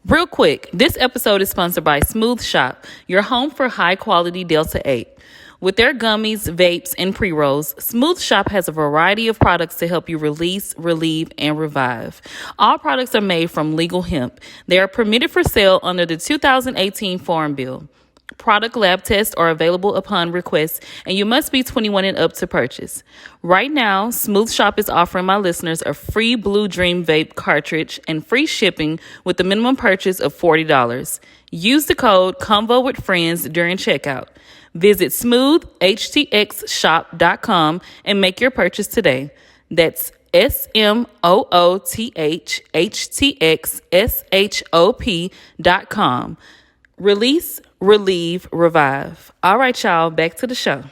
Real quick, this episode is sponsored by Smooth Shop, your home for high-quality Delta 8. With their gummies, vapes, and pre-rolls, Smooth Shop has a variety of products to help you release, relieve, and revive. All products are made from legal hemp. They are permitted for sale under the 2018 Farm Bill. Product lab tests are available upon request, and you must be 21 and up to purchase. Right now, Smooth Shop is offering my listeners a free Blue Dream vape cartridge and free shipping with a minimum purchase of $40. Use the code Convo with Friends during checkout. Visit smoothhtxshop.com and make your purchase today. That's smoothhtxshop.com. Release, relieve, revive. All right, y'all, back to the show.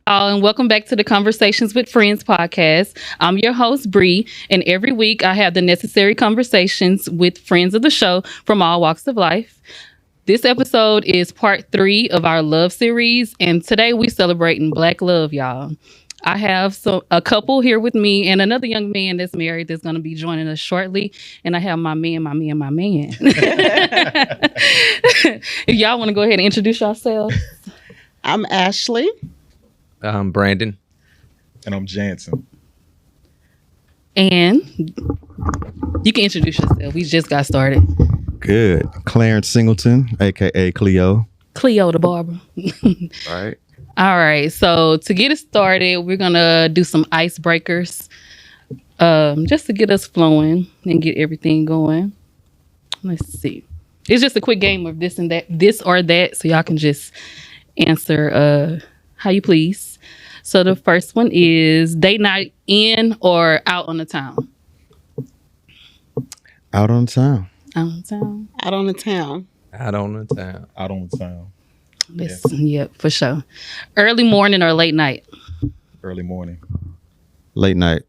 And welcome back to the Conversations with Friends podcast. I'm your host, Bree, and every week I have the necessary conversations with friends of the show from all walks of life. This episode is part 3 of our love series, and today we celebrating Black love, y'all. I have a couple here with me and another young man that's married that's going to be joining us shortly. And I have my man. If y'all want to go ahead and introduce yourselves. I'm Ashley. I'm Brandon. And I'm Jansen. And you can introduce yourself. We just got started. Good. Clarence Singleton, a.k.a. Cleo. Cleo the barber. All right. So to get it started, we're going to do some icebreakers just to get us flowing and get everything going. Let's see. It's just a quick game of this and that, this or that. So y'all can just answer how you please. So the first one is date night in or out on the town? Out on the town. Out on the town. Out on the town. Out on the town. Out on the town. Yeah, for sure. Early morning or late night? Early morning. Late night.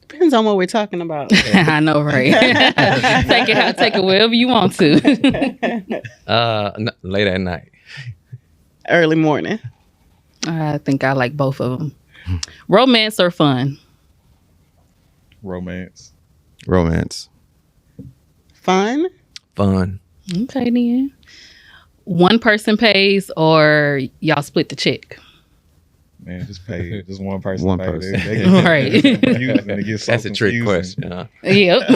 Depends on what we're talking about. I know, right? Take it wherever you want to. Late at night. Early morning. I think I like both of them. Romance or fun? Romance. Fun. Okay, then. One person pays or y'all split the check? Man, just pay. Just one person. Right. That's a trick question. Huh? Yep.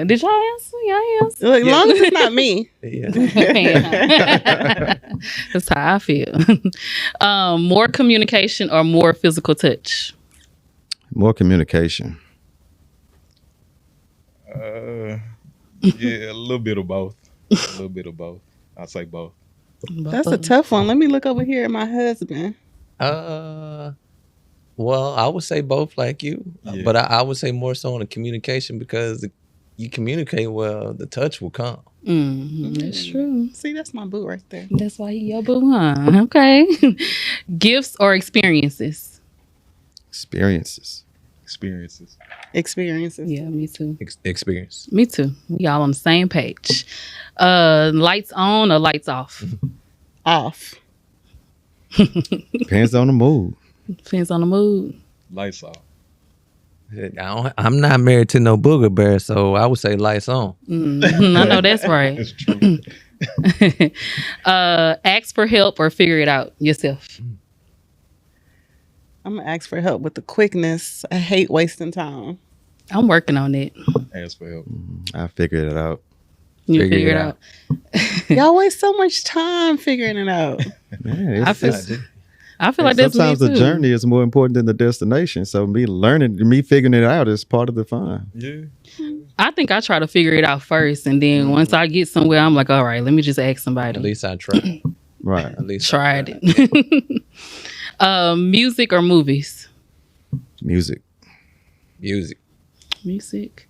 Did y'all answer? Y'all answer? As long as it's not me. Yeah. That's how I feel. More communication or more physical touch? More communication. Yeah, a little bit of both. I'd say both. That's a tough one. Let me look over here at my husband. Well, I would say both like you, but I would say more so on the communication because you communicate well, the touch will come. That's true. See, that's my boo right there. That's why he your boo, huh? Okay. Gifts or experiences? Experiences. Yeah, me too. Experience. Me too. We all on the same page. Lights on or lights off? Off. Depends on the mood. Depends on the mood. Lights off. I'm not married to no booger bear, so I would say lights on. I know that's right. That's true. Ask for help or figure it out yourself. I'm going to ask for help with the quickness. I hate wasting time. I'm working on it. Ask for help. I figured it out. You figure it out. Y'all waste so much time figuring it out. Man, I feel like that's me sometimes too. the journey is more important than the destination. So me figuring it out is part of the fun. Yeah. I think I try to figure it out first, and then once I get somewhere, I'm like, all right, let me just ask somebody. At least I tried. Right. At least tried it. Music or movies? Music. Music.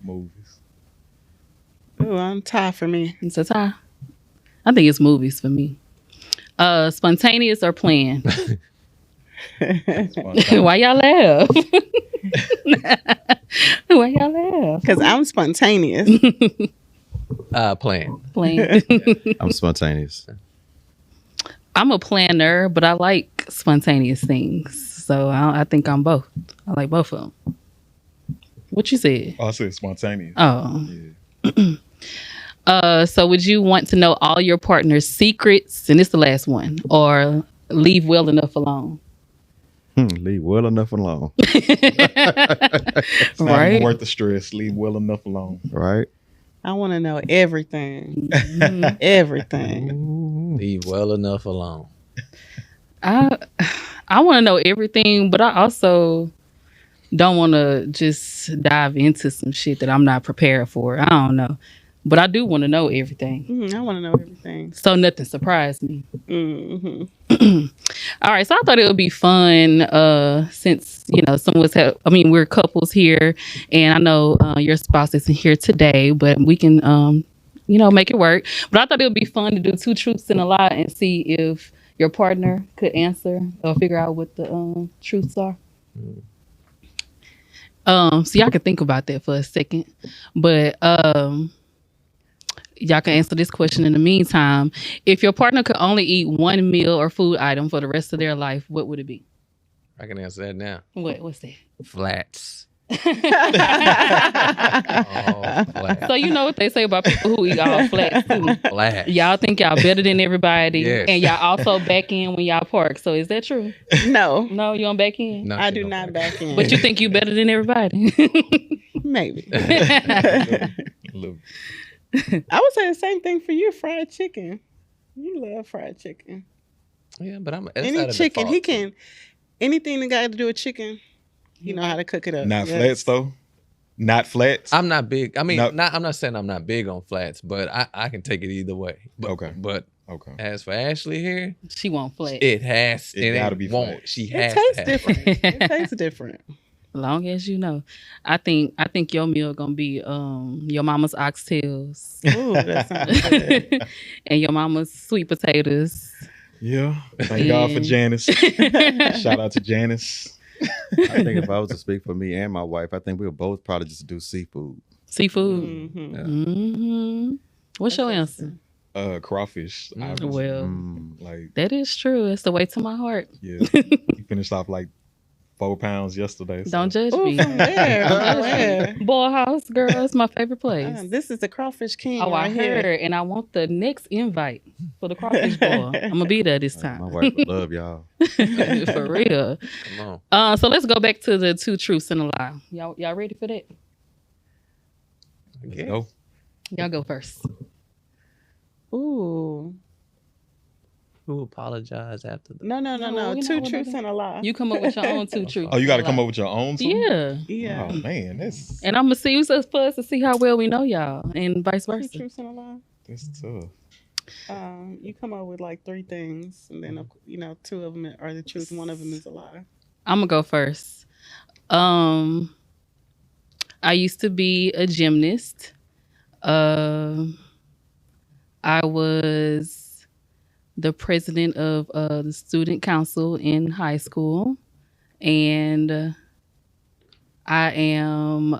Movies. Ooh, I'm tired for me. It's a tie. I think it's movies for me. Spontaneous or planned? Why y'all laugh? Why y'all laugh? Because I'm spontaneous. Planned. I'm spontaneous. I'm a planner, but I like spontaneous things. So I think I'm both. I like both of them. What you said? Oh, I said spontaneous. Oh. Yeah. So would you want to know all your partner's secrets, and it's the last one, or leave well enough alone? Leave well enough alone. It's not Right. even worth the stress. Leave well enough alone. Right? I want to know everything. Everything. Ooh. Leave well enough alone. I want to know everything, but I also don't want to just dive into some shit that I'm not prepared for. I don't know, but I do want to know everything, I want to know everything. so nothing surprised me. Mm-hmm. All right, so I thought it would be fun, since some of us we're couples here, and I know your spouse isn't here today, but we can make it work. But I thought it would be fun to do 2 truths and a lie and see if your partner could answer or figure out what the truths are. So y'all can think about that for a second, but y'all can answer this question in the meantime. If your partner could only eat one meal or food item for the rest of their life, what would it be? I can answer that now. What's that? Flats. So you know what they say about people who eat all flats too. Flats. Y'all think y'all better than everybody, Yes. and y'all also back in when y'all park. So is that true? No, No, you don't back in. No, I she do don't not back. back in. But you think you better than everybody? Maybe. Look, I would say the same thing for you, fried chicken. You love fried chicken. Yeah, but I'm Any chicken, he can. Anything that got to do with chicken, you know how to cook it up. not Yes. flats though. Not flats. I'm not big. I mean, No. I'm not saying I'm not big on flats, but I can take it either way. Okay. But Okay. as for Ashley here, She won't flat. it has. It gotta be won't. flat. She It has tastes to have different. flat. It tastes different. Long as you know. I think your meal gonna be your mama's oxtails Ooh, that sounds good. and your mama's sweet potatoes. Yeah. Thank God for And- Janice. Shout out to Janice. I think if I was to speak for me and my wife, I think we would both probably just do seafood. Seafood. Mhm. Yeah. Mm-hmm. What's your answer? Crawfish. Mm. Obviously. Well, Like, that is true. It's the way to my heart. yeah. You finished off like 4 pounds yesterday. So. Don't judge Ooh, me. from where? Don't From judge where? me. Boy House, girl, it's my favorite place. This is the crawfish king Oh, I right heard, here. and I want the next invite for the crawfish boil. I'm gonna be there this My time. wife would love y'all. For real. Come on. So let's go back to the 2 truths and a lie. Y'all ready for that? Let's Yeah. go. Y'all go first. Ooh. Who apologize after the No. No, you know 2 what, truths baby? and a lie. You come up with your own 2 truths. Oh, you got to and a come lie. up with your own too? Yeah. Yeah. Oh, man. That's And I'm gonna see who's us for us to see how well we know y'all, and vice 2 versa. truths and a lie. tough. You come up with like 3 things, and then 2 of them are the truth. 1 of them is a lie. I'm gonna go first. I used to be a gymnast. I was the president of the student council in high school, and I am.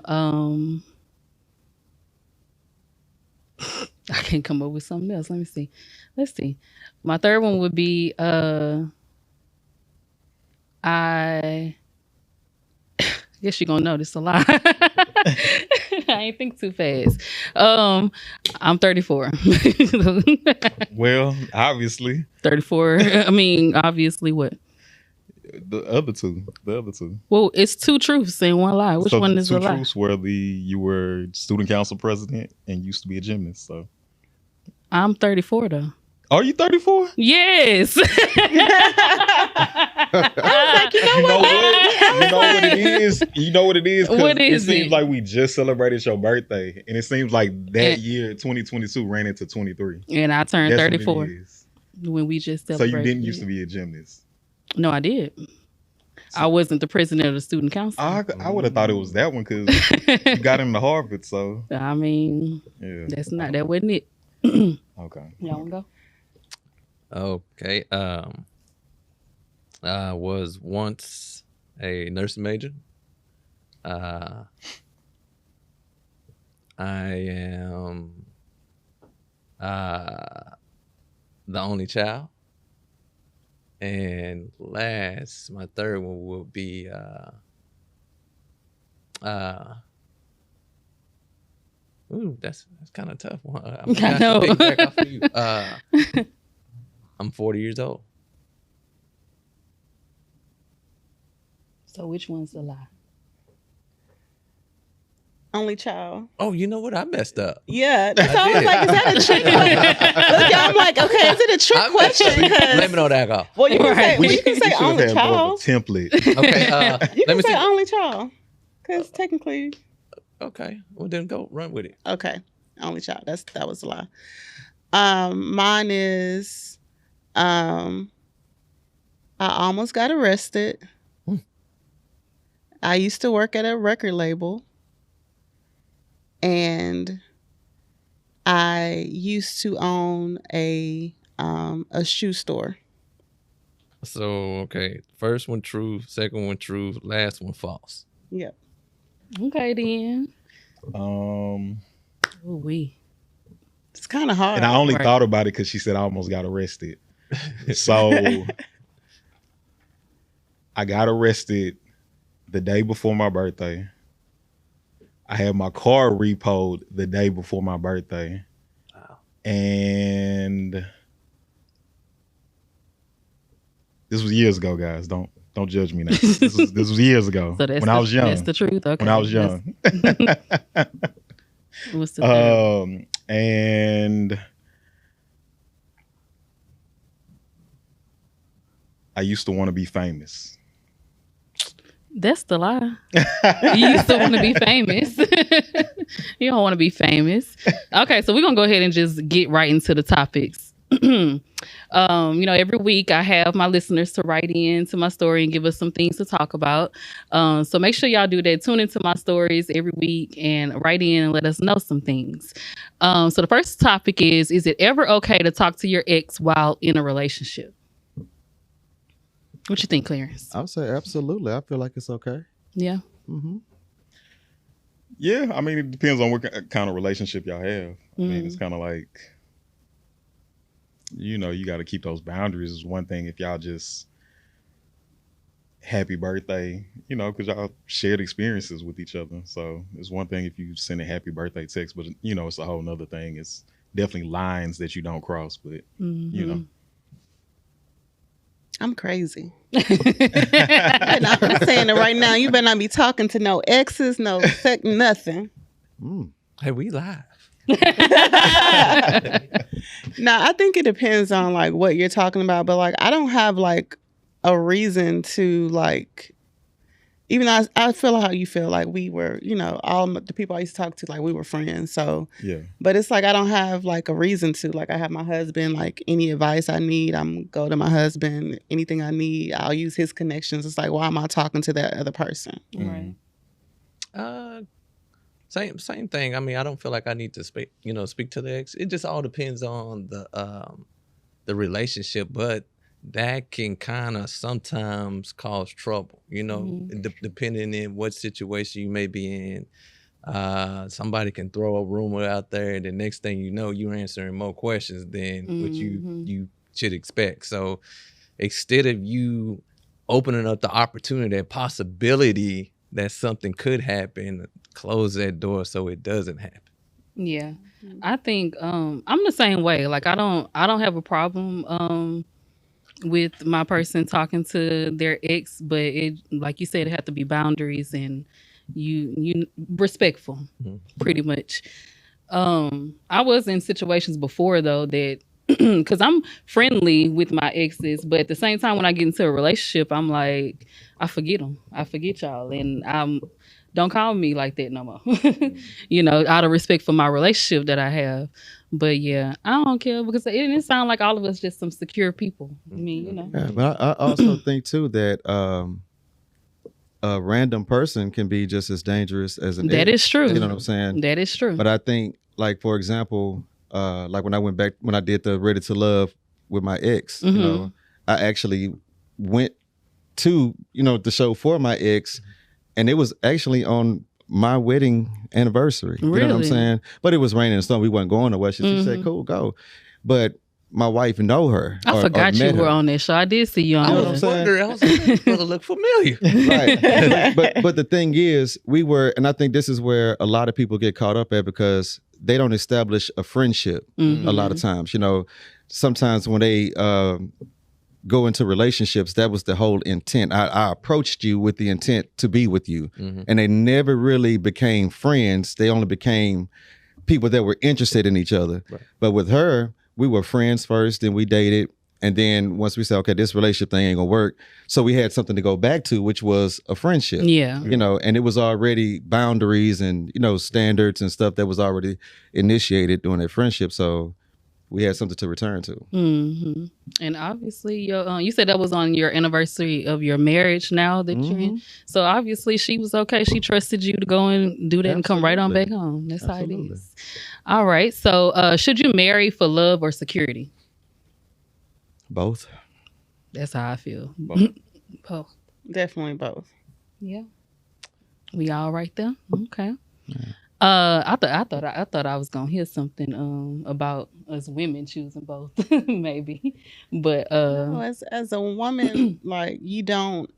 I can't come up with something else. Let me see. Let's see. My third one would be I guess you're gonna know this a lot. I ain't think too fast. I'm 34. Well, obviously, 34. I mean, obviously what? the other two. Well, it's 2 truths and 1 lie. Which So one the is two a lie? truths were you were student council president and used to be a gymnast. So, I'm 34 though. are you 34? Yes. You know what it is? You know what it is? 'Cause What is it seems it? like we just celebrated your birthday, and it seems like that Yeah. year, 2022, ran into 23. And I turned That's what 34 it is. when we just So celebrated. you didn't used to be a gymnast. No, I did. I wasn't the president of the student council. I would have thought it was that one because you got into Harvard. So I mean, yeah, that wasn't it. okay. Y'all wanna go? Okay. I was once a nursing major. I am the only child. And last, my third one would be Ooh, that's kind of tough. I know. Pick back off of you. I'm 40 years old. So which one's the lie? Only child. Oh, you know what? I messed up. Yeah, that's why I was did. like, is that a trick question? Look, I'm like, okay, is it a trick question? Blame it on alcohol. Well, you can say, We you can say should have only had more of a child. template. Okay, You let can me say see. only child, because technically, Okay, well then go run with it. okay, only child. That was a lie. Mine is, I almost got arrested. I used to work at a record label, and I used to own a shoe store. So okay, first one true, second one true, last one false. Yep. Okay, then. Um, Ooh, we. It's kind of hard. and I only Right. thought about it because she said I almost got arrested. So I got arrested the day before my birthday. I had my car repoed the day before my birthday. Wow. And this was years ago, guys. Don't judge me now. This was years ago So that's when I was young. That's the truth. Okay. When I was young. What's the third? And I used to want to be famous. That's the lie. You used to want to be famous. You don't want to be famous. Okay, so we're gonna go ahead and just get right into the topics. Every week I have my listeners to write in to my story and give us some things to talk about. So make sure y'all do that. Tune into my stories every week and write in and let us know some things. So the first topic is it ever okay to talk to your ex while in a relationship? What you think, Clarence? I would say absolutely. I feel like it's okay. Yeah. Mm-hmm. Yeah, I mean, it depends on what kind of relationship y'all have. I mean, it's kind of like, you got to keep those boundaries. Is one thing if y'all just happy birthday, because y'all shared experiences with each other. So it's one thing if you send a happy birthday text, but it's a whole nother thing. It's definitely lines that you don't cross, but I'm crazy. I'm saying it right now. You better not be talking to no exes, no nothing. Hey, we live. No, I think it depends on like what you're talking about, but like I don't have like a reason to like, even though I feel how you feel, like we were, all the people I used to talk to, like we were friends. So yeah. but it's like I don't have like a reason to. Like I have my husband, like any advice I need, I'm go to my husband. Anything I need, I'll use his connections. It's like, why am I talking to that other person? Right. Same thing. I mean, I don't feel like I need to speak to the ex. It just all depends on the relationship, but that can kind of sometimes cause trouble, depending on what situation you may be in. Somebody can throw a rumor out there, and the next thing you know, you're answering more questions than what you should expect. So instead of you opening up the opportunity, that possibility that something could happen, close that door so it doesn't happen. Yeah. I think I'm the same way. Like I don't have a problem with my person talking to their ex, but it, like you said, it have to be boundaries and you respectful, pretty much. I was in situations before though that because I'm friendly with my exes, but at the same time when I get into a relationship, I'm like, I forget them. I forget y'all, and don't call me like that no more. Out of respect for my relationship that I have. But yeah, I don't care because it didn't sound like all of us just some secure people. I mean, Yeah, but I also think too that a random person can be just as dangerous as an That ex. is true. You know what I'm saying? That is true. But I think, like for example, like when I did the Ready to Love with my ex, I actually went to the show for my ex, and it was actually on my wedding anniversary. You know what I'm Really? saying? But it was raining and storm. We wasn't going nowhere. She said, "Cool, go." But my wife know her. I forgot you were on that show. I did see you on You know there. what I'm saying? Wondering, I was like, this brother look familiar. Right. but the thing is, we were, and I think this is where a lot of people get caught up at because they don't establish a friendship a lot of times. You know, sometimes when they go into relationships, that was the whole intent. I approached you with the intent to be with you, and they never really became friends. They only became people that were interested in each other. Right. But with her, we were friends first, then we dated. And then once we said, okay, this relationship thing ain't gonna work. So we had something to go back to, which was a friendship. Yeah. You know, and it was already boundaries and, you know, standards and stuff that was already initiated during that friendship. So we had something to return to. Mm-hmm. And obviously, you said that was on your anniversary of your marriage now that you're in. So obviously she was okay. She trusted you to go and do that and come right on back home. That's how it is. All right. So should you marry for love or security? Both. That's how I feel. Both. Definitely both. Yeah. We all right there? Okay. Yeah. I thought I was gonna hear something about us women choosing both, maybe. But no, as a woman, like you don't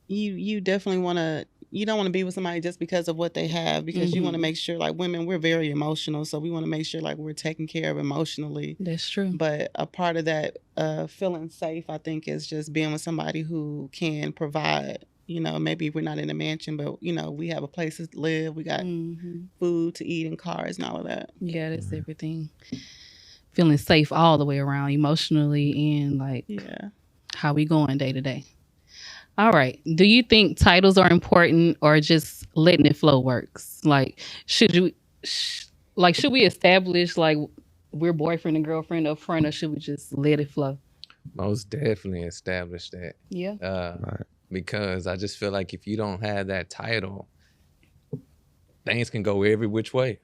you definitely you don't want to be with somebody just because of what they have, because you want to make sure, like women, we're very emotional, so we want to make sure like we're taken care of emotionally. That's true. But a part of that feeling safe, I think, is just being with somebody who can provide. You know, maybe we're not in a mansion, but you know, we have a place to live. We got food to eat and cars and all of that. Yeah, that's everything. Feeling safe all the way around, emotionally and like how we going day to day. All right. Do you think titles are important or just letting it flow works? Like, should we establish like we're boyfriend and girlfriend up front, or should we just let it flow? Most definitely establish that. Yeah. Right. Because I just feel like if you don't have that title, things can go every which way.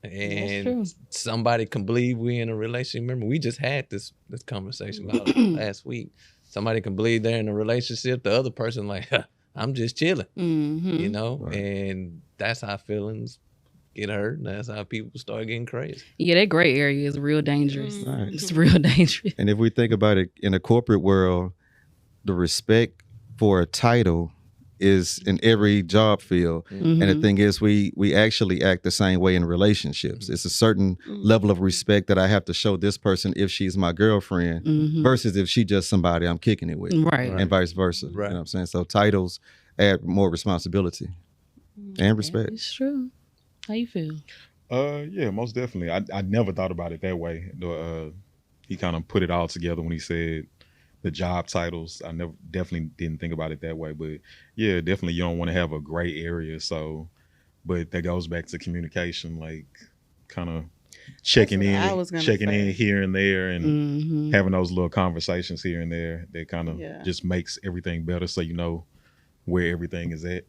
And somebody can believe we in a relationship. Remember, we just had this conversation about last week. Somebody can believe they're in a relationship. The other person like, I'm just chilling, you know? Right. And that's how feelings get hurt. And that's how people start getting crazy. Yeah, that gray area is real dangerous. Right. It's real dangerous. And if we think about it in a corporate world, the respect for a title is in every job field. And the thing is, we actually act the same way in relationships. It's a certain level of respect that I have to show this person if she's my girlfriend versus if she's just somebody I'm kicking it with. Right. And vice versa. Right. You know what I'm saying? So titles add more responsibility and respect. It's true. How you feel? Yeah, most definitely. I never thought about it that way. He kind of put it all together when he said the job titles. I definitely didn't think about it that way, but yeah, definitely you don't want to have a gray area. So, but that goes back to communication, like kind of checking in here and there, and having those little conversations here and there. That kind of just makes everything better, so you know where everything is at.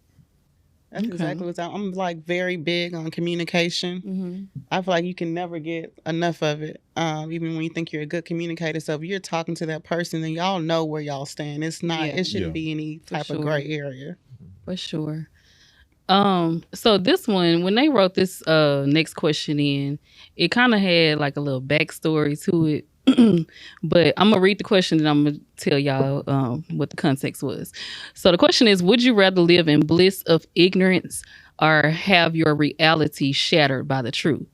That's exactly what I'm like. Very big on communication. I feel like you can never get enough of it, even when you think you're a good communicator. So if you're talking to that person, then y'all know where y'all stand. It's not. It shouldn't be any type of gray area. For sure. So this one, when they wrote this next question in, it kind of had like a little backstory to it. But I'm gonna read the question and I'm gonna tell y'all what the context was. So the question is, would you rather live in bliss of ignorance or have your reality shattered by the truth?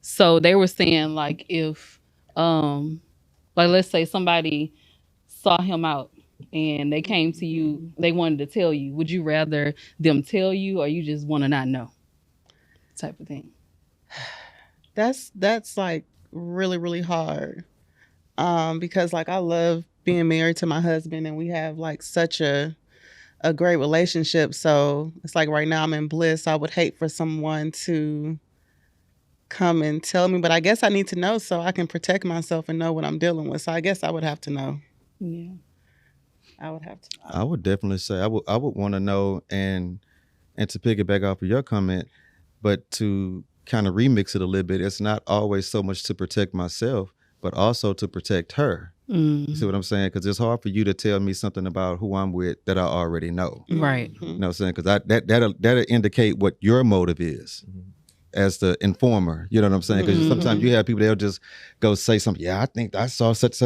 So they were saying like if like let's say somebody saw him out and they came to you, they wanted to tell you, would you rather them tell you or you just want to not know? Type of thing. That's like really, really hard. Because like I love being married to my husband and we have like such a great relationship. So it's like right now I'm in bliss. I would hate for someone to come and tell me, but I guess I need to know so I can protect myself and know what I'm dealing with. So I guess I would have to know. Yeah. I would have to know. I would definitely say I would want to know, and to piggyback off of your comment, but to kind of remix it a little bit, it's not always so much to protect myself, but also to protect her. You see what I'm saying? Because it's hard for you to tell me something about who I'm with that I already know. Right. You know what I'm saying? Because that'll indicate what your motive is as the informer. You know what I'm saying? Because sometimes you have people, they'll just go say something. Yeah, I think I saw such.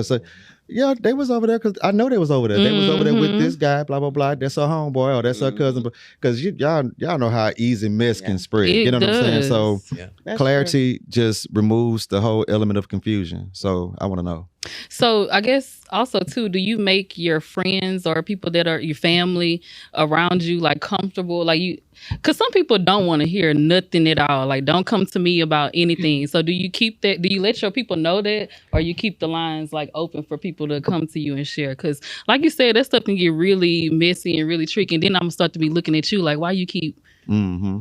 Yeah, they was over there because I know they was over there. They was over there with this guy, blah, blah, blah. That's her homeboy or that's her cousin. Because y'all know how easy mess can spread. It you know what I'm saying? does. So That's clarity just removes the whole element of confusion. So I want to know. So I guess also too, do you make your friends or people that are your family around you like comfortable? Like you, because some people don't want to hear nothing at all. Like don't come to me about anything. So do you keep that? Do you let your people know that, or you keep the lines like open for people to come to you and share? Because like you said, that stuff can get really messy and really tricky. And then I'm gonna start to be looking at you like, why you keep.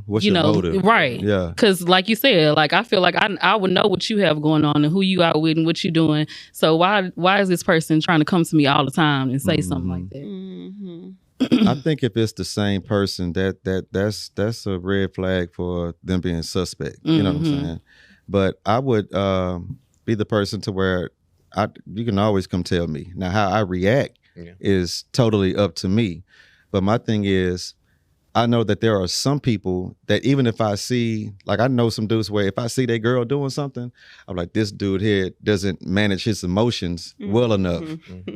What's You your know, motive? right? Yeah. Because, like you said, like I feel like I would know what you have going on and who you out with and what you're doing. So why is this person trying to come to me all the time and say something like that? I think if it's the same person, that's a red flag for them being suspect. You know what I'm saying? But I would be the person to where you can always come tell me. Now, how I react is totally up to me. But my thing is, I know that there are some people that even if I see, like I know some dudes where if I see that girl doing something, I'm like, this dude here doesn't manage his emotions well enough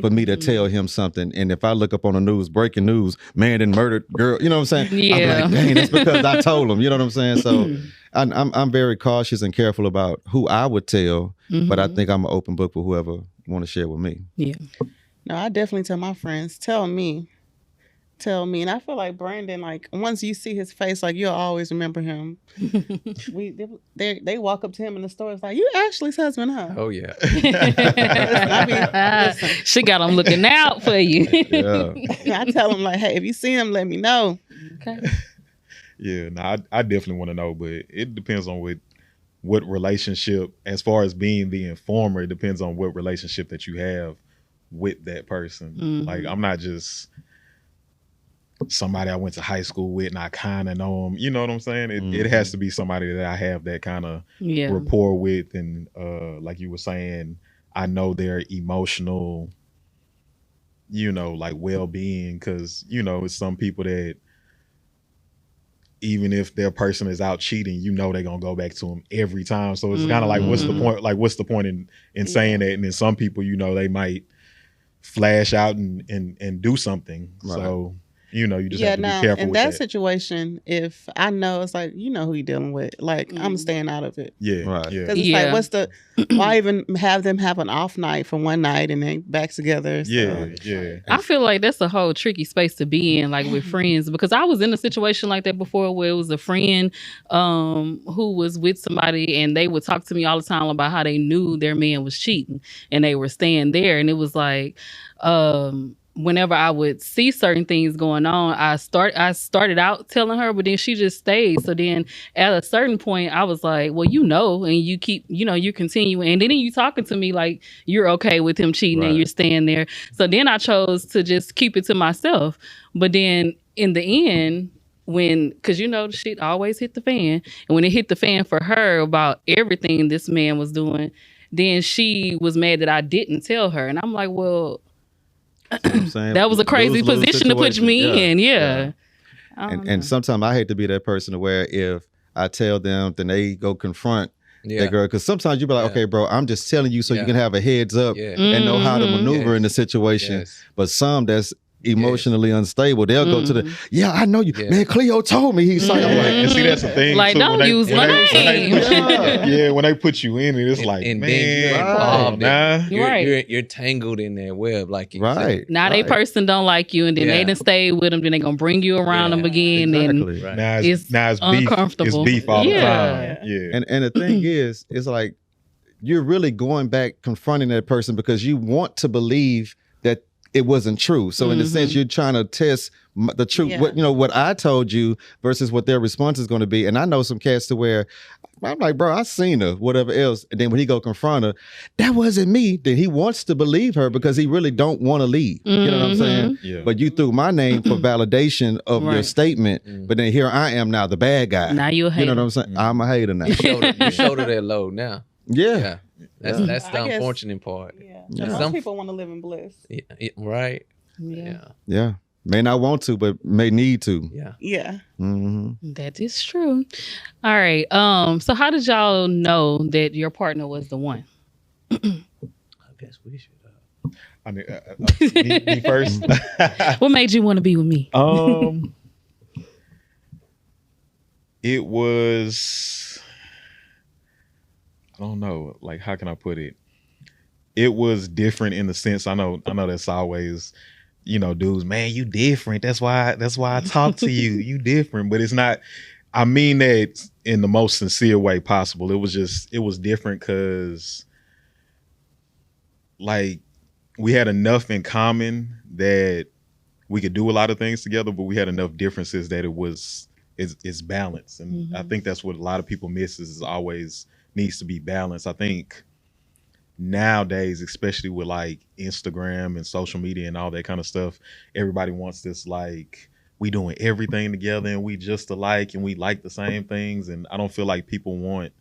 for me to tell him something. And if I look up on the news, breaking news, man then murdered girl, you know what I'm saying? Yeah. I'm like, dang, that's because I told him, you know what I'm saying? So I'm very cautious and careful about who I would tell, but I think I'm an open book for whoever want to share with me. Yeah. No, I definitely tell my friends, tell me. And I feel like Brandon, like once you see his face, like you'll always remember him. They walk up to him in the store, it's like, you Ashley's husband, huh? Oh yeah. Listen, She got them looking out for you. Yeah. I tell him like, hey, if you see him, let me know. Okay. Yeah, no, I definitely want to know, but it depends on what relationship, as far as being the informer, it depends on what relationship that you have with that person. Like I'm not just somebody I went to high school with and I kind of know them. You know what I'm saying? It has to be somebody that I have that kind of rapport with. And like you were saying, I know their emotional, like well-being. Because, it's some people that even if their person is out cheating, they're going to go back to them every time. So it's kind of like, what's the point? Like, what's the point in saying that? And then some people, they might flash out and do something. Right. So... you just have to be careful in with that situation, if I know, it's like, who you dealing with. Like, I'm staying out of it. Yeah. Right. Yeah. Because it's like, why even have them have an off night for one night and then back together? So. Yeah. I feel like that's a whole tricky space to be in, like with friends, because I was in a situation like that before where it was a friend who was with somebody and they would talk to me all the time about how they knew their man was cheating and they were staying there. And it was like, whenever I would see certain things going on, I started out telling her, but then she just stayed. So then at a certain point, I was like, well, and you keep, you continue. And then you talking to me like you're okay with him cheating and you're staying there. So then I chose to just keep it to myself. But then in the end, because the shit always hit the fan. And when it hit the fan for her about everything this man was doing, then she was mad that I didn't tell her. And I'm like, well... that was a crazy position to put me in. Yeah. And sometimes I hate to be that person where if I tell them, then they go confront that girl. Because sometimes you be like, okay, bro, I'm just telling you so you can have a heads up and know how to maneuver in the situation. Yes. But some that's emotionally unstable, they'll go to the, I know you. Man, Cleo told me he's like, and see, that's the thing. Like, too, don't use my name. When they put you in it, it's like, and man, then you're tangled in that web, like you said. Now they person don't like you, and then they done stay with them, then they gonna bring you around them again, and now it's uncomfortable. It's beef all the time. Yeah. And the thing is, it's like you're really going back confronting that person because you want to believe that it wasn't true. So in a sense, you're trying to test the truth, what I told you versus what their response is going to be. And I know some cats to where I'm like, bro, I seen her, whatever else. And then when he go confront her, that wasn't me. Then he wants to believe her because he really don't want to leave. You know what I'm saying? Yeah. But you threw my name for validation of your statement. But then here I am now, the bad guy. Now you're a hater. You know what I'm saying? I'm a hater now. You showed her that load now. Yeah. That's the unfortunate part. Most people want to live in bliss. Right. Yeah. Yeah. May not want to, but may need to. Yeah. Yeah. Mm-hmm. That is true. All right. So how did y'all know that your partner was the one? I guess we should. I mean, me first. What made you want to be with me? It was, I don't know, like, how can I put it? It was different in the sense, I know that's always, dudes, man, you different. That's why I talk to you. You different, but it's not, I mean that in the most sincere way possible. It was different because, like, we had enough in common that we could do a lot of things together, but we had enough differences that it's balance. And I think that's what a lot of people miss is always needs to be balanced. I think nowadays, especially with like Instagram and social media and all that kind of stuff, everybody wants this, like, we doing everything together and we just alike and we like the same things. And I don't feel like people want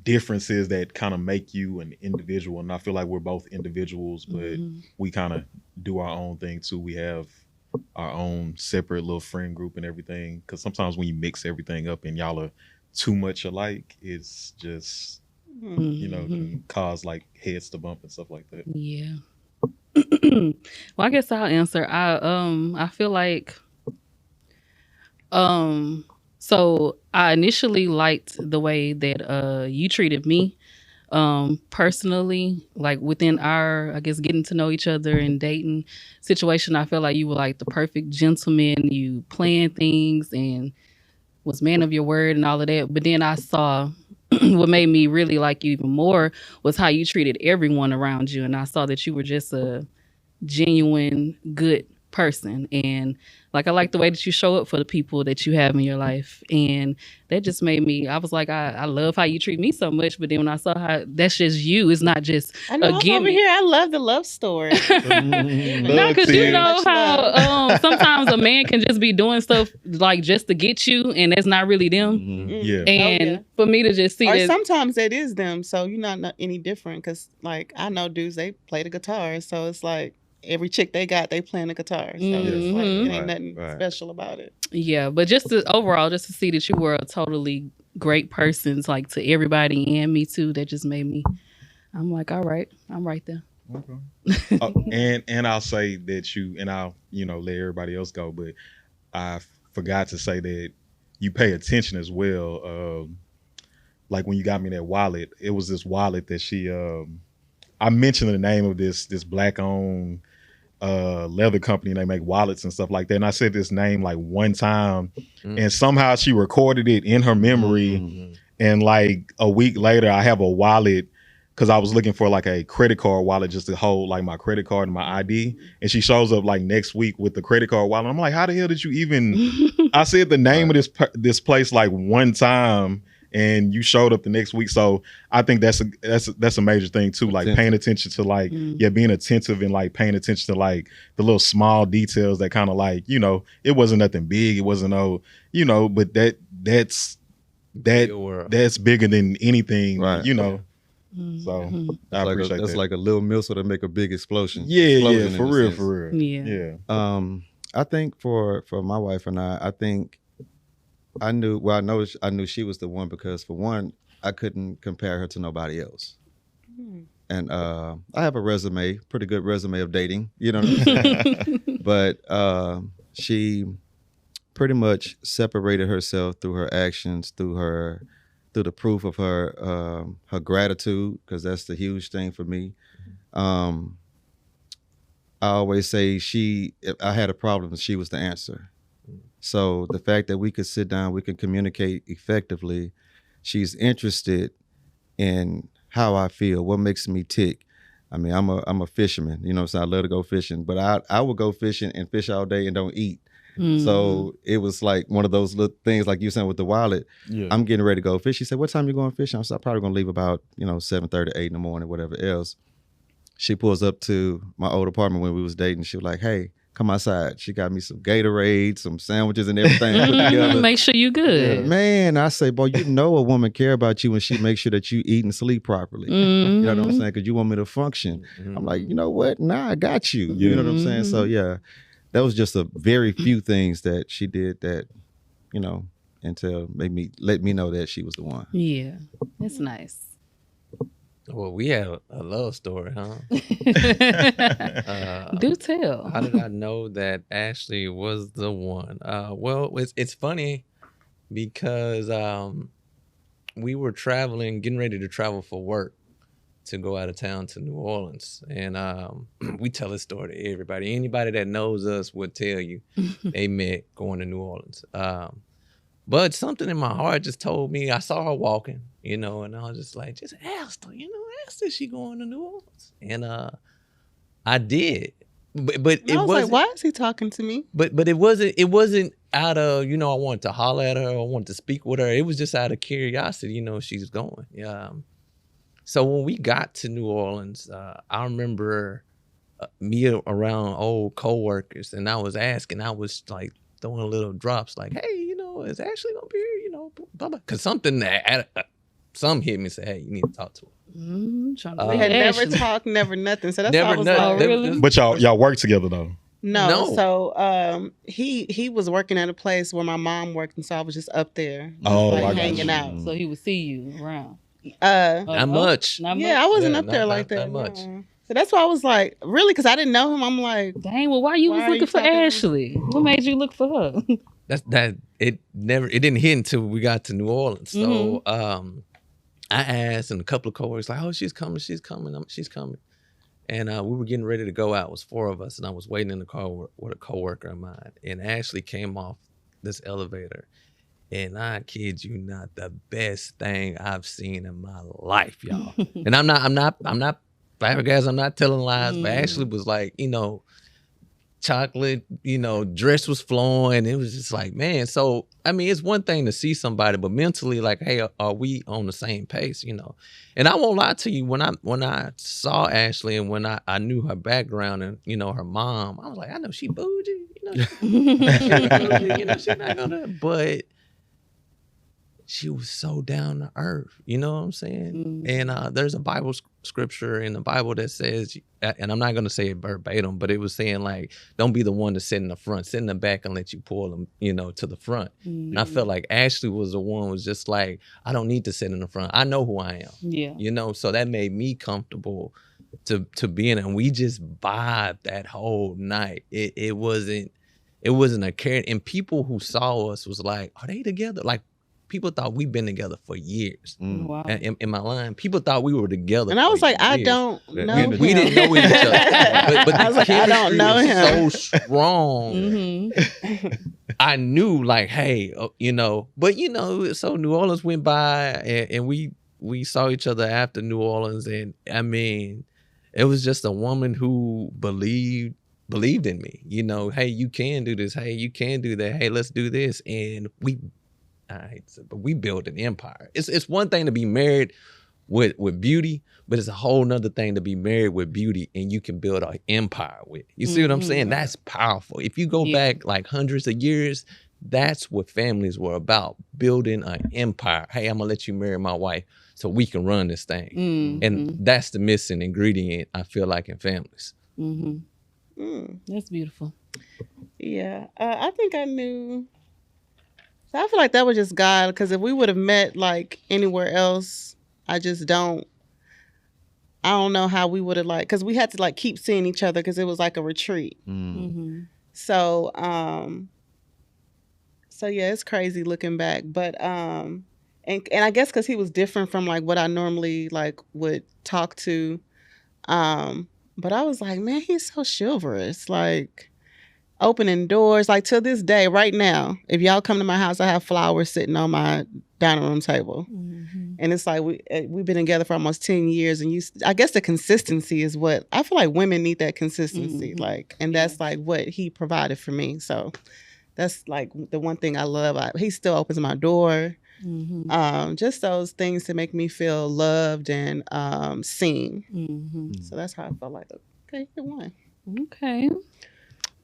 differences that kind of make you an individual. And I feel like we're both individuals, but we kind of do our own thing too. We have our own separate little friend group and everything. Because sometimes when you mix everything up and y'all are too much alike, it's just, can cause like heads to bump and stuff like that. Yeah. Well, I guess I'll answer. I feel like, so I initially liked the way that you treated me, personally, like within our, I guess, getting to know each other and dating situation. I felt like you were like the perfect gentleman. You planned things and was man of your word and all of that. But then I saw what made me really like you even more was how you treated everyone around you. And I saw that you were just a genuine, good person. And like, I like the way that you show up for the people that you have in your life. And that just made me, I was like, I love how you treat me so much. But then when I saw how that's just you, it's not just I know, a I'm gimmick. over here. I love the love story. No, because you know Much how sometimes a man can just be doing stuff like just to get you, and that's not really them. Yeah. And for me to just see Or that, sometimes it is them, so you're not any different. Because like I know dudes, they play the guitar, so it's like every chick they got, they playing the guitar. So it's like it ain't nothing special about it. yeah, but just overall, just to see that you were a totally great person, like to everybody and me too, that just made me. I'm like, all right, I'm right there. Okay. And I'll say that and I'll let everybody else go, but I forgot to say that you pay attention as well. Like when you got me that wallet, it was this wallet that she I mentioned the name of this black owned leather company, and they make wallets and stuff like that. And I said this name like one time, and somehow she recorded it in her memory. And like a week later, I have a wallet because I was looking for like a credit card wallet just to hold like my credit card and my ID. And she shows up like next week with the credit card wallet. I'm like, how the hell did you even? I said the name of this place like one time, and you showed up the next week. So I think that's a major thing too, like paying attention to like being attentive and like paying attention to like the little small details that kind of like it wasn't nothing big, it wasn't but that's bigger than anything, right. So I That's appreciate that's that. like a little missile to make a big explosion. Yeah, for in a real, sense. for real. Yeah. I think for my wife and I think I knew she was the one because for one, I couldn't compare her to nobody else. And I have a resume, pretty good resume of dating, but she pretty much separated herself through her actions, through the proof of her gratitude, because that's the huge thing for me. I always say if I had a problem, she was the answer. So the fact that we could sit down, we can communicate effectively. She's interested in how I feel, what makes me tick. I mean, I'm a fisherman, so I love to go fishing, but I will go fishing and fish all day and don't eat. So it was like one of those little things, like you said with the wallet. Yeah. I'm getting ready to go fish. She said, "What time you going fishing?" I said, "I'm probably going to leave about 7:30, 8 in the morning, whatever else." She pulls up to my old apartment when we was dating. She was like, "Hey, come outside. She got me some Gatorade, some sandwiches and everything put together. Make sure you good. Man, I say, boy, you know a woman care about you when she makes sure that you eat and sleep properly. You know what I'm saying? Because you want me to function. I'm like, you know what? Nah, I got you. You know what I'm saying? So yeah, that was just a very few things that she did that, you know, until let me know that she was the one. Yeah, that's nice. Well, we had a love story, huh? Do tell. How did I know that Ashley was the one? Well, it's funny because we were getting ready to travel for work to go out of town to New Orleans. And we tell this story to everybody. Anybody that knows us would tell you they met going to New Orleans. But something in my heart just told me, I saw her walking, you know, and I was just like, just ask her, ask her she going to New Orleans. And I did. But And I was like, why is he talking to me? But it wasn't out of, I wanted to holler at her or I wanted to speak with her. It was just out of curiosity, she's going. Yeah. So when we got to New Orleans, I remember me around old coworkers, and I was like throwing little drops like, hey, is Ashley gonna be here? Blah, blah. Cause something some hit me and said, hey, you need to talk to her. We had never talked, never nothing. So that's Never why I was nothing. like, really? But y'all work together though. No. So he was working at a place where my mom worked, and so I was just up there, Oh, like I got hanging you. out. So he would see you around. Not much. Not Yeah, I wasn't Yeah, up there not- like not that. much. no. So that's why I was like, really, because I didn't know him. I'm like, Dang, well, why you Why was are you looking for talking to me? Ashley? What made you look for her? It didn't hit until we got to New Orleans. So I asked, and a couple of coworkers like, oh, she's coming. And we were getting ready to go out. It was 4 of us, and I was waiting in the car with a coworker of mine. And Ashley came off this elevator, and I kid you not, the best thing I've seen in my life, y'all. And I'm not flabbergasted. I'm not telling lies, but Ashley was like, chocolate, dress was flowing. It was just like, man. So, I mean, it's one thing to see somebody, but mentally, like, hey, are we on the same pace, And I won't lie to you, when I saw Ashley and when I knew her background and, her mom, I was like, I know she bougie, she's not gonna, but she was so down to earth. You know what I'm saying? And there's a Bible scripture in the Bible that says, and I'm not going to say it verbatim, but it was saying like, don't be the one to sit in the front, sit in the back and let you pull them, to the front. And I felt like Ashley was the one who was just like, I don't need to sit in the front. I know who I am. Yeah. So that made me comfortable to be in it. And we just vibed that whole night. It wasn't a care. And people who saw us was like, are they together? Like, people thought we've been together for years. Wow. In my line, people thought we were together. and I was for like, I years. don't know him. We didn't know each other. But I was like, I don't know was him. so strong. I knew, like, hey, But so New Orleans went by, and we saw each other after New Orleans, and I mean, it was just a woman who believed in me. Hey, you can do this. Hey, you can do that. Hey, let's do this, and I hate to say, but we built an empire. It's one thing to be married with beauty, but it's a whole nother thing to be married with beauty and you can build an empire with. You see what I'm saying? That's powerful. If you go back like hundreds of years, that's what families were about, building an empire. Hey, I'm gonna let you marry my wife so we can run this thing. And that's the missing ingredient, I feel like, in families. That's beautiful. Yeah, I think I knew. So I feel like that was just God, because if we would have met like anywhere else, I don't know how we would have because we had to like keep seeing each other because it was like a retreat. So yeah, it's crazy looking back, but and I guess because he was different from like what I normally like would talk to, but I was like, man, he's so chivalrous, like opening doors. Like to this day, right now, if y'all come to my house, I have flowers sitting on my dining room table. And it's like we've been together for almost 10 years, and I guess the consistency is what I feel like women need, that consistency. Like, and that's like what he provided for me. So that's like the one thing I love. He still opens my door. Just those things to make me feel loved and seen. So that's how I felt like, okay, he won. Okay.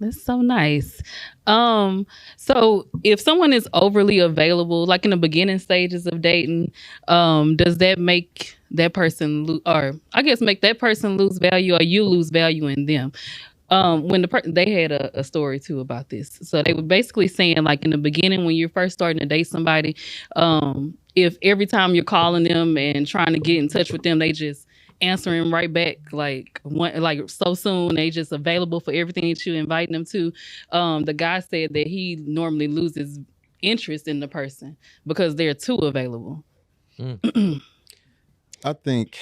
That's so nice. So if someone is overly available, like in the beginning stages of dating, does that make that person or I guess make that person lose value, or you lose value in them? When they had a story too about this. So they were basically saying, like, in the beginning when you're first starting to date somebody, if every time you're calling them and trying to get in touch with them, they just answering right back like so soon, they just available for everything that you inviting them to. The guy said that he normally loses interest in the person because they're too available. I think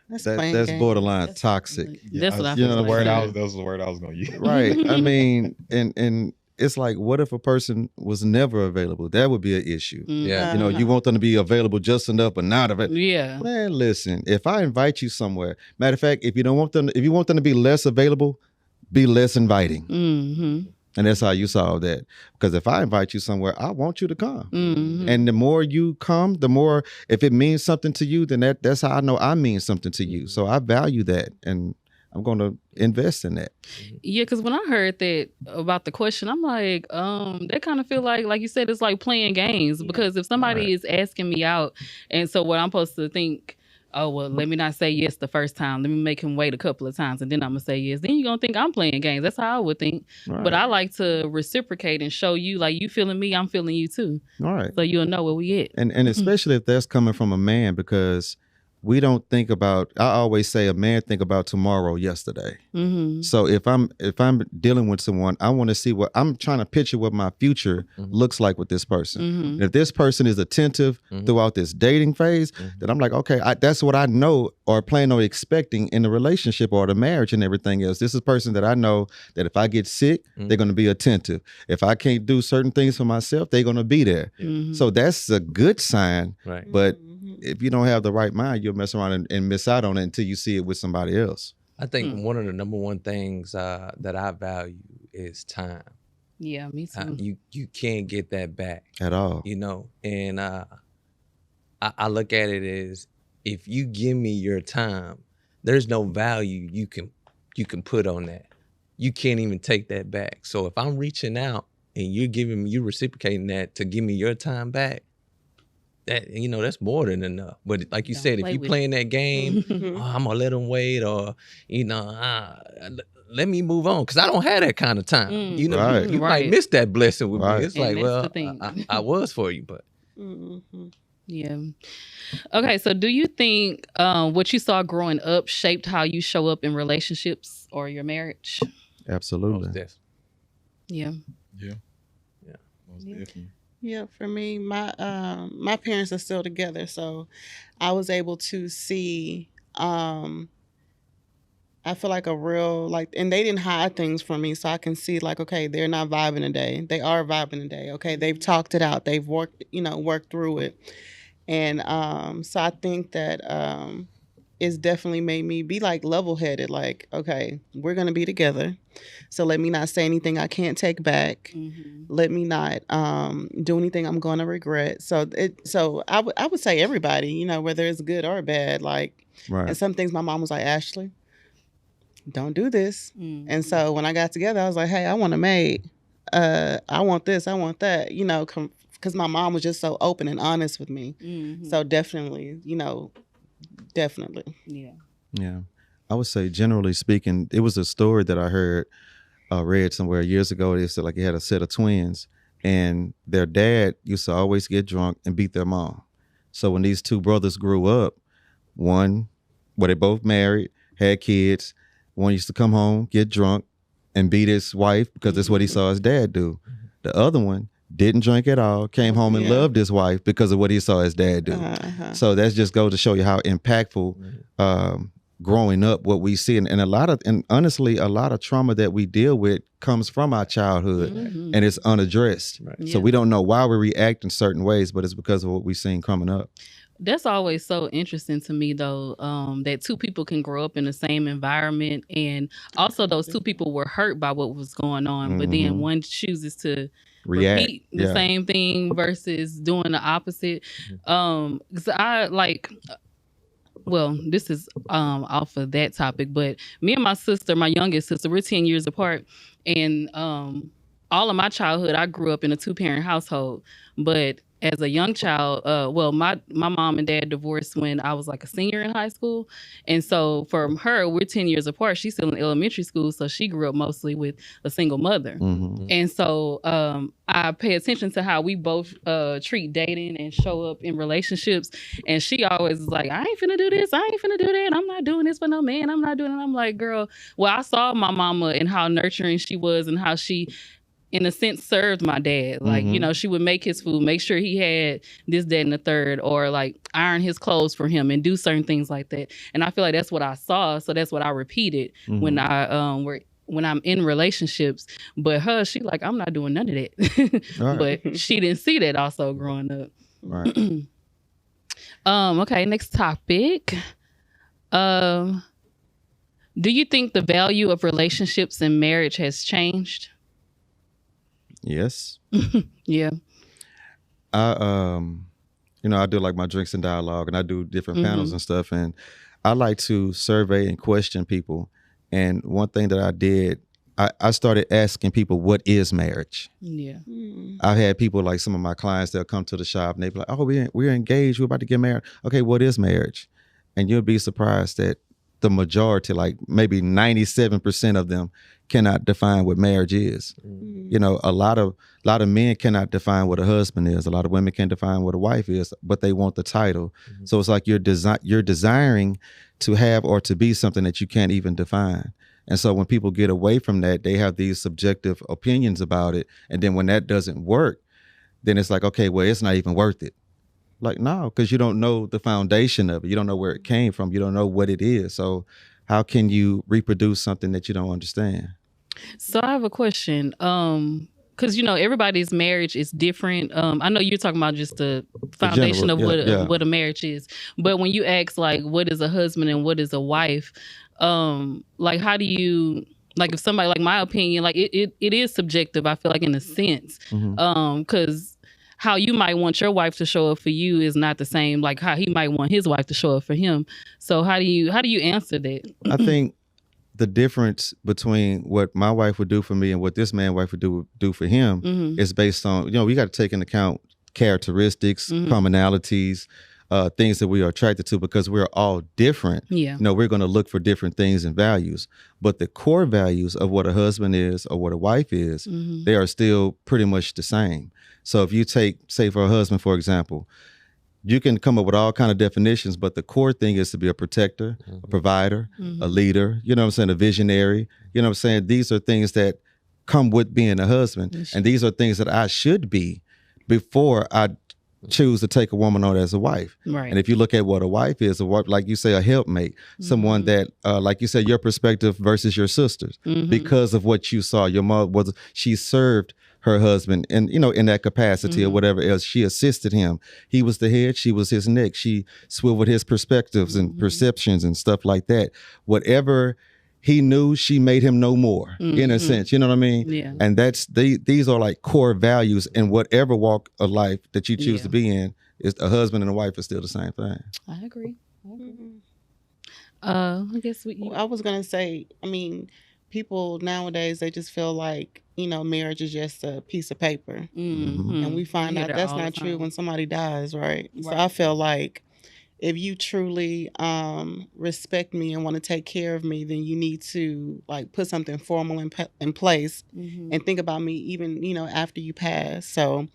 That's that's borderline toxic. That's what I you feel know, like. that was the word I was gonna use. Right. I mean, and it's like, what if a person was never available? That would be an issue. Yeah. You know, you want them to be available just enough, but not available. Yeah. Man, listen, if I invite you somewhere, matter of fact, if you want them to be less available, be less inviting. Mm-hmm. And that's how you solve that. Because if I invite you somewhere, I want you to come. Mm-hmm. And the more you come, the more, if it means something to you, then that's how I know I mean something to you. So I value that, and I'm going to invest in that. Yeah, because when I heard that about the question, I'm like, that kind of feel like you said, it's like playing games. Because if somebody is asking me out, and so what I'm supposed to think, oh, well, let me not say yes the first time. Let me make him wait a couple of times, and then I'm going to say yes. Then you're going to think I'm playing games. That's how I would think. Right. But I like to reciprocate and show you, like, you feeling me, I'm feeling you too. All right. So you'll know where we at. And especially if that's coming from a man, because we don't think about, I always say a man think about tomorrow yesterday. Mm-hmm. So if I'm dealing with someone, I want to see what I'm trying to picture what my future looks like with this person. Mm-hmm. And if this person is attentive throughout this dating phase, then I'm like, okay, that's what I know or plan on expecting in the relationship or the marriage and everything else. This is a person that I know that if I get sick, they're going to be attentive. If I can't do certain things for myself, they're going to be there. Mm-hmm. So that's a good sign. Right. But if you don't have the right mind, you'll mess around and miss out on it until you see it with somebody else. I think one of the number one things that I value is time. Yeah, me too. You can't get that back At all. you know. And I look at it as, if you give me your time, there's no value you can put on that. You can't even take that back. So if I'm reaching out and you reciprocating that to give me your time back, that, you know, that's more than enough. But like you said, if you playing that game, I'm gonna let them wait, or, you know, let me move on, because I don't have that kind of time. You know, Right. you might miss that blessing with me. It's And like, that's well, the thing. I was for you, but Yeah. Okay, so do you think what you saw growing up shaped how you show up in relationships or your marriage? Absolutely. most definitely. Yeah. Yeah. Yeah. Most definitely. Yeah, for me, my parents are still together, so I was able to see. I feel like a real, like, and they didn't hide things from me, so I can see, like, okay, they're not vibing today. They are vibing today. Okay, they've talked it out. They've worked through it, and so I think that it's definitely made me be like level-headed. Like, okay, we're gonna be together, so let me not say anything I can't take back. Let me not do anything I'm gonna regret. So I would say everybody, you know, whether it's good or bad, like, Right. and some things my mom was like, Ashley, don't do this. And so when I got together, I was like, hey, I want a maid. I want this, I want that, you know, because my mom was just so open and honest with me. So definitely, you know, definitely. Yeah. Yeah. I would say, generally speaking, it was a story that I read somewhere years ago. It said, like, he had a set of twins, and their dad used to always get drunk and beat their mom. So when these two brothers grew up, they both married, had kids. One used to come home, get drunk, and beat his wife because that's what he saw his dad do. The other one didn't drink at all, came home and loved his wife because of what he saw his dad do. So that just goes to show you how impactful growing up, what we see. And honestly, a lot of trauma that we deal with comes from our childhood, and it's unaddressed. Right. So we don't know why we react in certain ways, but it's because of what we've seen coming up. That's always so interesting to me, though, that two people can grow up in the same environment, and also those two people were hurt by what was going on, but then one chooses to repeat the same thing versus doing the opposite. 'Cause well, this is off of that topic, but me and my sister, my youngest sister, we're 10 years apart, and all of my childhood I grew up in a 2-parent household. But as a young child, well, my mom and dad divorced when I was like a senior in high school, and so from her, we're 10 years apart. She's still in elementary school, so she grew up mostly with a single mother. And so I pay attention to how we both treat dating and show up in relationships. And she always is like, I ain't finna do this, I ain't finna do that, I'm not doing this for no man, I'm not doing it. I'm like, girl, well, I saw my mama and how nurturing she was and how she, in a sense, served my dad. Like, you know, she would make his food, make sure he had this, that, and the third, or like iron his clothes for him and do certain things like that. And I feel like that's what I saw. So that's what I repeated when when I'm in relationships. But her, she like, I'm not doing none of that. Right. But she didn't see that also growing up. Right. Okay, next topic. Do you think the value of relationships and marriage has changed? Yes. Yeah. I I do like my drinks and dialogue, and I do different panels and stuff, and I like to survey and question people. And one thing that I did, I started asking people, what is marriage? Yeah. I've had people, like some of my clients, they'll come to the shop and they be like, oh, we're engaged, we're about to get married. Okay, what is marriage? And you'll be surprised that the majority, like maybe 97% of them, cannot define what marriage is. You know, a lot of men cannot define what a husband is. A lot of women can't define what a wife is, but they want the title. So it's like you're desiring to have or to be something that you can't even define. And so when people get away from that, they have these subjective opinions about it. And then when that doesn't work, then it's like, okay, well, it's not even worth it. Like, no, because you don't know the foundation of it. You don't know where it came from. You don't know what it is. So how can you reproduce something that you don't understand? So I have a question. Because, you know, everybody's marriage is different. I know you're talking about just the foundation of what a marriage is. But when you ask, like, what is a husband and what is a wife, like, how do you, like, if somebody, like, my opinion, like, it is subjective, I feel like, in a sense. Because how you might want your wife to show up for you is not the same like how he might want his wife to show up for him. So how do you answer that? I think the difference between what my wife would do for me and what this man's wife would do for him is based on, you know, we got to take into account characteristics, commonalities, things that we are attracted to, because we're all different. Yeah. You know, we're going to look for different things and values, but the core values of what a husband is or what a wife is, they are still pretty much the same. So if you take, say for a husband, for example, you can come up with all kind of definitions, but the core thing is to be a protector, a provider, a leader, you know what I'm saying, a visionary. You know what I'm saying? These are things that come with being a husband. And these are things that I should be before I choose to take a woman on as a wife. Right. And if you look at what a wife is, like you say, a helpmate, someone that, like you said, your perspective versus your sister's, because of what you saw. Your mother she served her husband and, you know, in that capacity or whatever else. She assisted him. He was the head, she was his neck. She swiveled his perspectives and perceptions and stuff like that. Whatever he knew, she made him know more, in a sense. You know what I mean? Yeah. And these are like core values in whatever walk of life that you choose to be in. Is a husband and a wife is still the same thing. I agree. I guess I was gonna say, I mean, people nowadays, they just feel like, you know, marriage is just a piece of paper. And we find out that's not true when somebody dies, right? So I feel like if you truly respect me and want to take care of me, then you need to like put something formal in place and think about me even, you know, after you pass. So,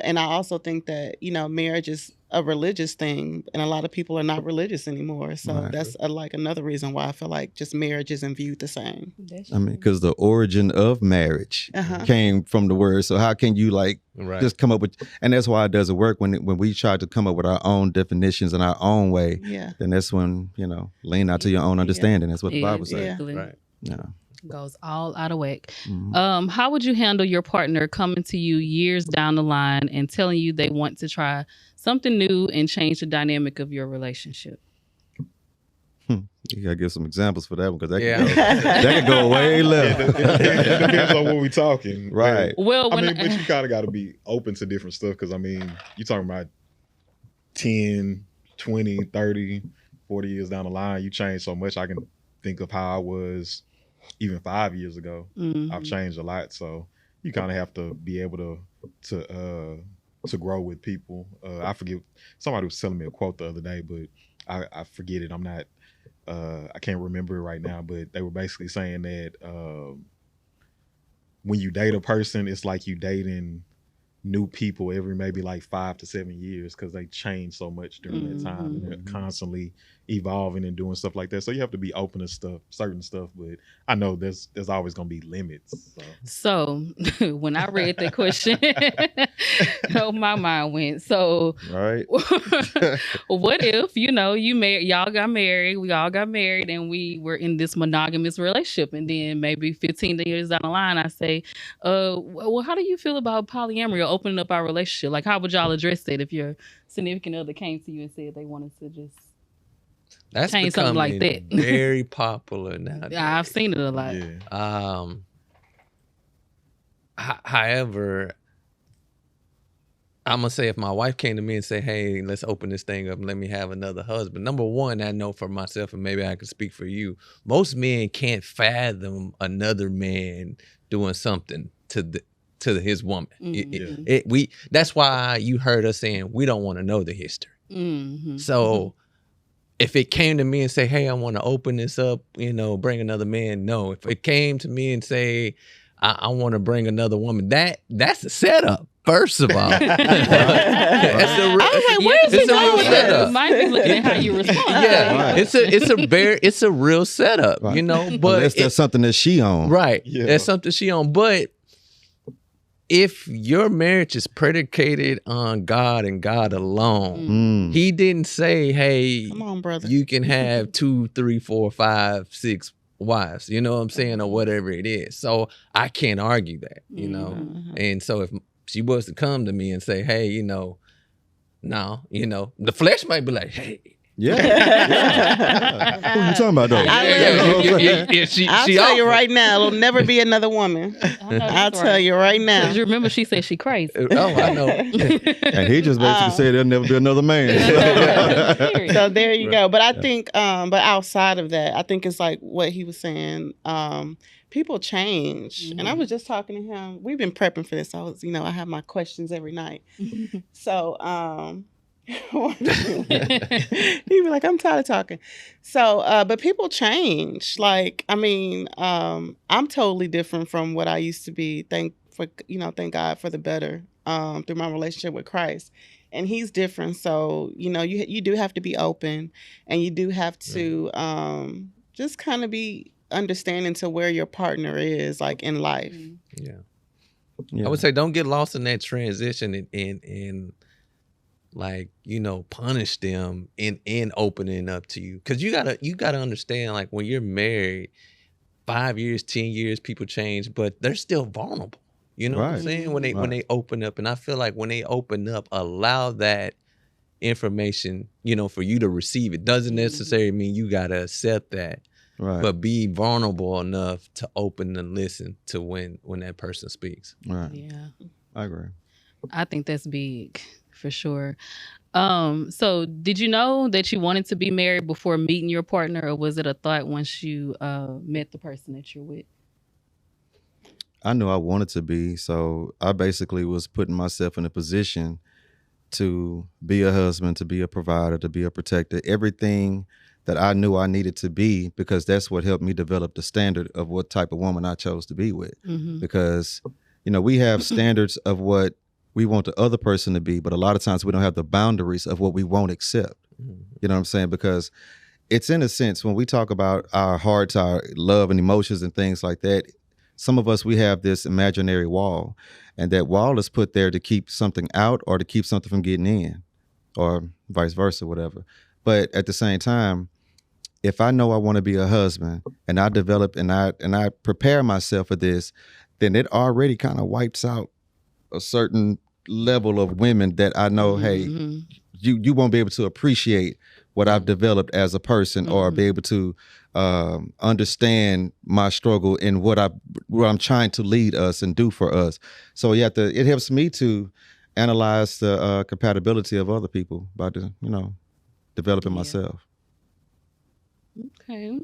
and I also think that, you know, marriage is a religious thing, and a lot of people are not religious anymore. So that's like another reason why I feel like just marriage isn't viewed the same. I mean, because the origin of marriage came from the word. So how can you like just come up with, and that's why it doesn't work when we try to come up with our own definitions in our own way. Then that's when, you know, lean out to your own understanding. That's what the Bible says. Right. Yeah. Goes all out of whack. How would you handle your partner coming to you years down the line and telling you they want to try something new and change the dynamic of your relationship? You gotta give some examples for that one, because that could go way left. It depends on what we're talking. Right. Well, I mean, but you kind of got to be open to different stuff, because I mean, you're talking about 10, 20, 30, 40 years down the line, you change so much. I can think of how I was even 5 years ago. I've changed a lot. So you kind of have to be able to grow with people. I forget, somebody was telling me a quote the other day, but I forget it. I'm not, I can't remember it right now, but they were basically saying that when you date a person, it's like you dating new people every maybe like 5 to 7 years, because they change so much during that time, and they're constantly evolving and doing stuff like that. So you have to be open to certain stuff, but I know there's always gonna be limits. So when I read that question, oh, my mind went. So Right. what if, y'all got married, we all got married, and we were in this monogamous relationship, and then maybe 15 years down the line, I say, well, how do you feel about polyamory or opening up our relationship? Like, how would y'all address that if your significant other came to you and said they wanted to just That's change something like that? Very popular now. I've seen it a lot. Yeah. However, I'm gonna say if my wife came to me and say, "Hey, let's open this thing up and let me have another husband." Number one, I know for myself, and maybe I can speak for you. Most men can't fathom another man doing something to his woman. That's why you heard us saying we don't want to know the history. So if it came to me and say, "Hey, I want to open this up, bring another man," no. If it came to me and say, I want to bring another woman, that's a setup. First of all, I was like, where is he going? Might be looking at how you respond. Yeah, Right. it's a real setup, Right. But unless there's something that she on. right, Yeah. that's something she on. But if your marriage is predicated on God and God alone, He didn't say, "Hey, Come on, brother. you can have 2, 3, 4, 5, 6 wives," you know what I'm saying, or whatever it is. So I can't argue that, And so if she was to come to me and say, "Hey, no, the flesh might be like, hey." Yeah. Who you talking about, though? I'll tell you right now, it'll never be another woman. I'll tell you right now. Because you remember she said she crazy. Oh, I know. And he just basically said there'll never be another man. So there you go. But I think, but outside of that, I think it's like what he was saying. People change. And I was just talking to him. We've been prepping for this. I have my questions every night. So, he'd be like, I'm tired of talking. So, but people change. Like, I'm totally different from what I used to be. Thank God for the better through my relationship with Christ. And he's different. So, you do have to be open, and you do have to just kind of be understanding to where your partner is, like, in life. Yeah. I would say don't get lost in that transition and like, punish them in opening up to you. Because you gotta understand, like, when you're married, 5 years, 10 years, people change, but they're still vulnerable. You know what I'm saying? When they open up. And I feel like when they open up, allow that information, for you to receive. It doesn't necessarily mean you gotta accept that. Right. But be vulnerable enough to open and listen to when that person speaks. Right. Yeah. I agree. I think that's big. For sure. So did you know that you wanted to be married before meeting your partner, or was it a thought once you met the person that you're with? I knew I wanted to be, so I basically was putting myself in a position to be a husband, to be a provider, to be a protector, everything that I knew I needed to be, because that's what helped me develop the standard of what type of woman I chose to be with. Because, we have standards of what we want the other person to be, but a lot of times we don't have the boundaries of what we won't accept. You know what I'm saying? Because it's, in a sense, when we talk about our hearts, our love and emotions and things like that, some of us, we have this imaginary wall, and that wall is put there to keep something out or to keep something from getting in, or vice versa, whatever. But at the same time, if I know I want to be a husband, and I develop and I prepare myself for this, then it already kind of wipes out a certain level of women that I know, hey, you won't be able to appreciate what I've developed as a person, or be able to understand my struggle and what I'm trying to lead us and do for us. So it helps me to analyze the compatibility of other people by developing myself. Okay.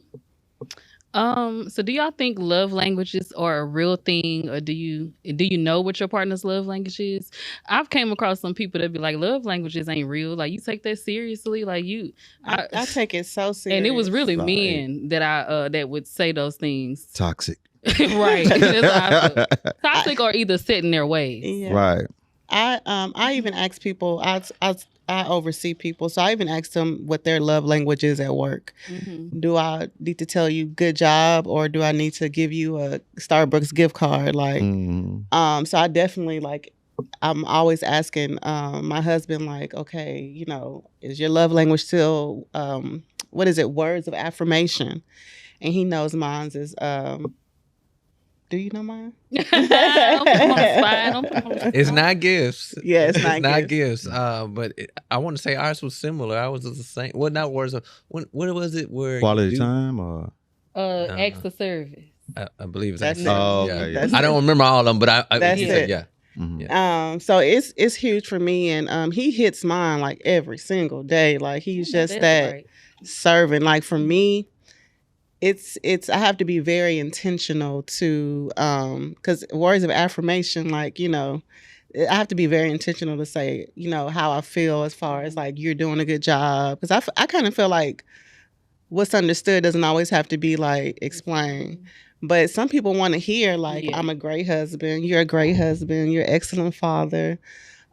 So do y'all think love languages are a real thing, or do you know what your partner's love language is? I've came across some people that be like, love languages ain't real. Like, you take that seriously? Like, I take it so serious. and it was really Right. men that that would say those things. Toxic. Right. That's how I feel. Toxic or either set in their ways. Yeah. Right. I even ask people. I oversee people, so I even ask them what their love language is at work. Mm-hmm. Do I need to tell you good job, or do I need to give you a Starbucks gift card? Like, Mhm. so I definitely like. I'm always asking my husband, like, okay, is your love language still what is it? Words of affirmation, and he knows mine's is. Do you know mine? Don't put 'em on the spot. Don't put 'em on the spot. It's not gifts. Yeah, it's not gifts. But I want to say ours was similar. Ours was the same. Well, not words of. What was it? Where Quality time or Acts of service. I believe it's That's actually. it. Oh, Yeah. okay, That's I don't remember all of them, but That's he said, it. yeah. Mhm. So it's huge for me, and he hits mine like every single day. Like, he's just That's that right. serving. Like, for me, it's I have to be very intentional to because words of affirmation, like, I have to be very intentional to say, how I feel, as far as like, you're doing a good job, because I kind of feel like what's understood doesn't always have to be like explained. But some people want to hear like, Yeah. I'm a great husband, you're a great husband, you're an excellent father,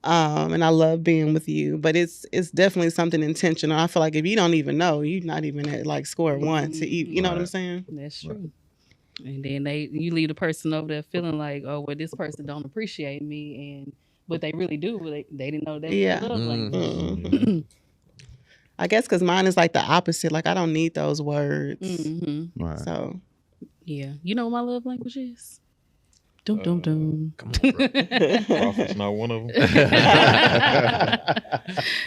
and I love being with you. But it's definitely something intentional. I feel like if you don't even know, you're not even at like square one to eat. You know what I'm Right. saying? That's true. And then you leave the person over there feeling like, oh, well, this person don't appreciate me, and but they really do. They didn't know that was Yeah. their love language. Mhm. I guess because mine is like the opposite. Like, I don't need those words. Mm-hmm. Right. So Yeah, you know what my love language is? Dum dum dum. Come on, bro. Profit's not one of them.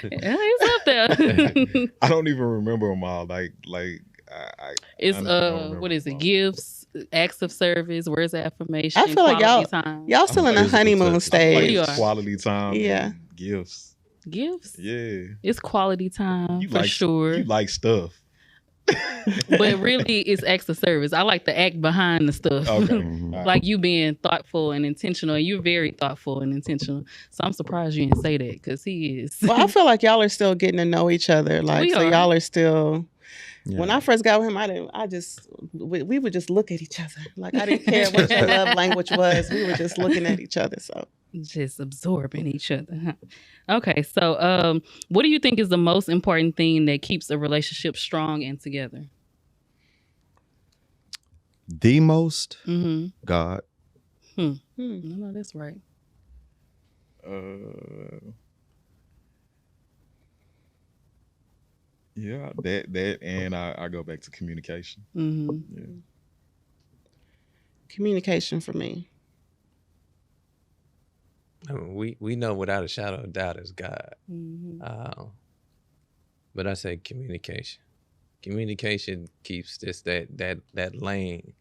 Yeah, it's up there. I don't even remember them all. Like It's I don't remember what is them it? all. Gifts, acts of service, words of affirmation. I feel like quality time. y'all still in the physical honeymoon touch. stage. We are. Quality time. Yeah. And gifts. Gifts. Yeah. It's quality time You for like sure. You like stuff. But really, it's acts of service. I like the act behind the stuff. Okay. Mhm. All right. Like you being thoughtful and intentional, and you're very thoughtful and intentional. So I'm surprised you didn't say that, because he is. Well, I feel like y'all are still getting to know each other. Like, We so are. y'all are still. Yeah. When I first got with him, we would just look at each other. Like, I didn't care what your love language was. We were just looking at each other. So Just absorbing each other. Huh? Okay, so what do you think is the most important thing that keeps a relationship strong and together? The most Mm-hmm. God. No, that's right. Yeah, that and I go back to communication. Mm-hmm. Yeah. communication for me. I mean, we know without a shadow of doubt is God. Mm-hmm. But I say communication. Communication keeps that lane,